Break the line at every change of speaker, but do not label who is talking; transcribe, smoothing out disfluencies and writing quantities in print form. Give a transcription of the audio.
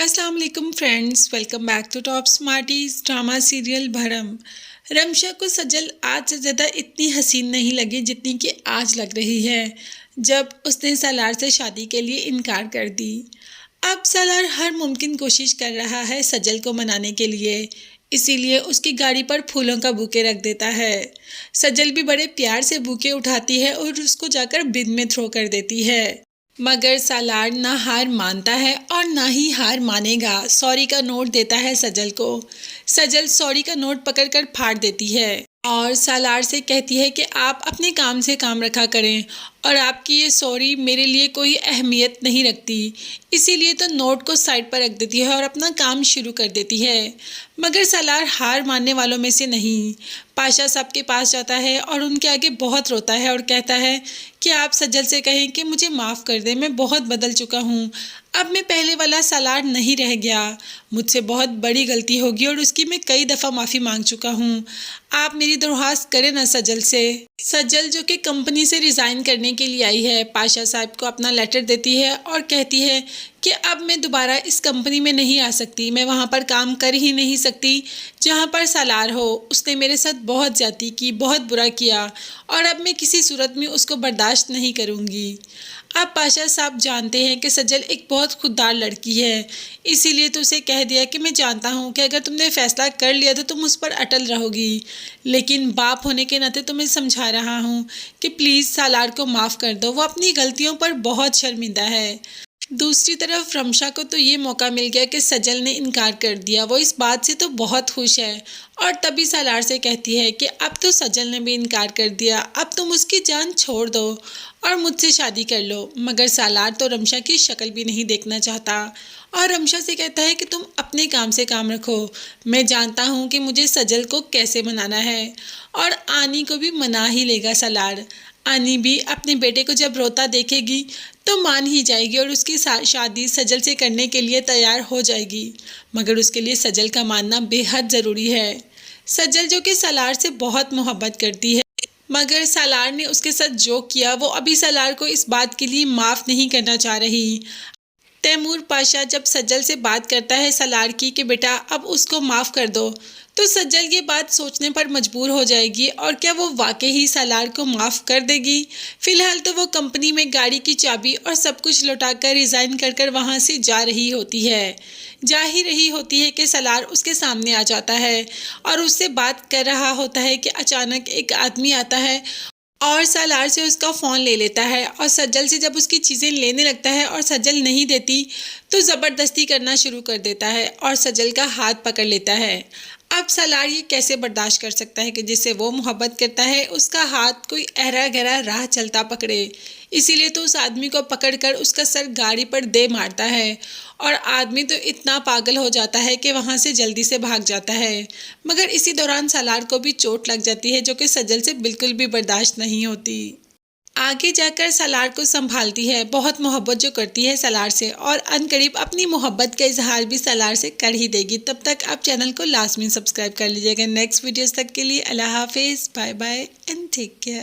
अस्सलाम वालेकुम friends, welcome back to Top Smarties drama serial Bharam. Ramsha को सजल आज से ज़्यादा इतनी हसीन नहीं लगी जितनी कि आज लग रही है जब उसने सलार से शादी के लिए इनकार कर दी। अब सलार हर मुमकिन कोशिश कर रहा है सजल को मनाने के लिए, इसीलिए उसकी गाड़ी पर फूलों का बुके रख देता है। सजल भी बड़े प्यार से बुके उठाती है और उसको जाकर बिन में थ्रो कर देती है, मगर सालार ना हार मानता है और ना ही हार मानेगा। सॉरी का नोट देता है सजल को। सजल सॉरी का नोट पकड़कर फाड़ देती है और सालार से कहती है कि आप अपने काम से काम रखा करें और आपकी ये सॉरी मेरे लिए कोई अहमियत नहीं रखती, इसीलिए तो नोट को साइड पर रख देती है और अपना काम शुरू कर देती है। मगर सालार हार मानने वालों में से नहीं। पाशा साहब के पास जाता है और उनके आगे बहुत रोता है और कहता है कि आप सजल से कहें कि मुझे माफ़ कर दें, मैं बहुत बदल चुका हूँ, अब मैं पहले वाला सालार नहीं रह गया, मुझसे बहुत बड़ी गलती होगी और उसकी मैं कई दफ़ा माफ़ी मांग चुका हूँ, आप मेरी दरख्वास्त करें ना सजल से। सजल जो कि कंपनी से रिज़ाइन करने के लिए आई है, पाशा साहब को अपना लेटर देती है और कहती है कि अब मैं दोबारा इस कंपनी में नहीं आ सकती, मैं वहाँ पर काम कर ही नहीं सकती जहाँ पर सालार हो। उसने मेरे साथ बहुत ज़्यादती की, बहुत बुरा किया और अब मैं किसी सूरत में उसको बर्दाश्त नहीं करूँगी। अब पाशा साहब जानते हैं कि सजल एक बहुत खुददार लड़की है, इसीलिए तो उसे कह दिया कि मैं जानता हूँ कि अगर तुमने फैसला कर लिया तो तुम उस पर अटल रहोगी, लेकिन बाप होने के नाते तुम्हें समझा रहा हूँ कि प्लीज़ सालार को माफ़ कर दो, वो अपनी गलतियों पर बहुत शर्मिंदा है। दूसरी तरफ रमशा को तो ये मौका मिल गया कि सजल ने इनकार कर दिया। वो इस बात से तो बहुत खुश है और तभी सालार से कहती है कि अब तो सजल ने भी इनकार कर दिया, अब तुम उसकी जान छोड़ दो और मुझसे शादी कर लो। मगर सालार तो रमशा की शक्ल भी नहीं देखना चाहता और रमशा से कहता है कि तुम अपने काम से काम रखो, मैं जानता हूँ कि मुझे सजल को कैसे मनाना है और आनी को भी मना ही लेगा सालार। आनी भी अपने बेटे को जब रोता देखेगी तो मान ही जाएगी और उसकी शादी सजल से करने के लिए तैयार हो जाएगी, मगर उसके लिए सजल का मानना बेहद ज़रूरी है। सजल जो कि सालार से बहुत मोहब्बत करती है, मगर सालार ने उसके साथ जो किया वो अभी सालार को इस बात के लिए माफ़ नहीं करना चाह रही। तैमूर पाशा जब सज्जल से बात करता है सालार की कि बेटा अब उसको माफ़ कर दो, तो सज्जल ये बात सोचने पर मजबूर हो जाएगी और क्या वो वाकई ही सालार को माफ़ कर देगी। फ़िलहाल तो वो कंपनी में गाड़ी की चाबी और सब कुछ लौटाकर रिज़ाइन कर कर वहाँ से जा रही होती है। जा ही रही होती है कि सालार उसके सामने आ जाता है और उससे बात कर रहा होता है कि अचानक एक आदमी आता है और सालार से उसका फ़ोन ले लेता है और सज्जल से जब उसकी चीज़ें लेने लगता है और सज्जल नहीं देती तो ज़बरदस्ती करना शुरू कर देता है और सज्जल का हाथ पकड़ लेता है। अब सालार ये कैसे बर्दाश्त कर सकता है कि जिससे वो मोहब्बत करता है उसका हाथ कोई अहरा गहरा राह चलता पकड़े, इसीलिए तो उस आदमी को पकड़कर उसका सर गाड़ी पर दे मारता है और आदमी तो इतना पागल हो जाता है कि वहाँ से जल्दी से भाग जाता है। मगर इसी दौरान सालार को भी चोट लग जाती है जो कि सजल से बिल्कुल भी बर्दाश्त नहीं होती। आगे जाकर सालार को संभालती है, बहुत मोहब्बत जो करती है सालार से और अनकरीब अपनी मोहब्बत का इजहार भी सालार से कर ही देगी। तब तक आप चैनल को लाजमी सब्सक्राइब कर लीजिएगा। नेक्स्ट वीडियोस तक के लिए अल्लाह हाफिज़, bye bye and take care.